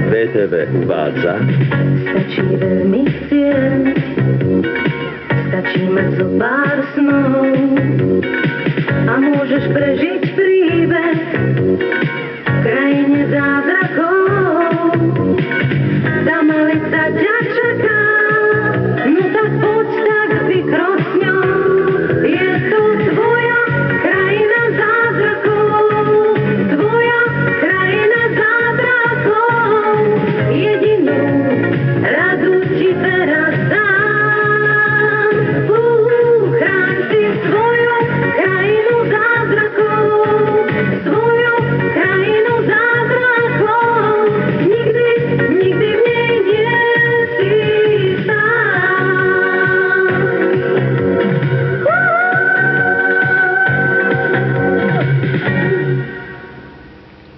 VTV uvádza. Stačí veľmi chcieť, stačí mať zo pár snov a môžeš prežiť príbeh v krajine zázrakov.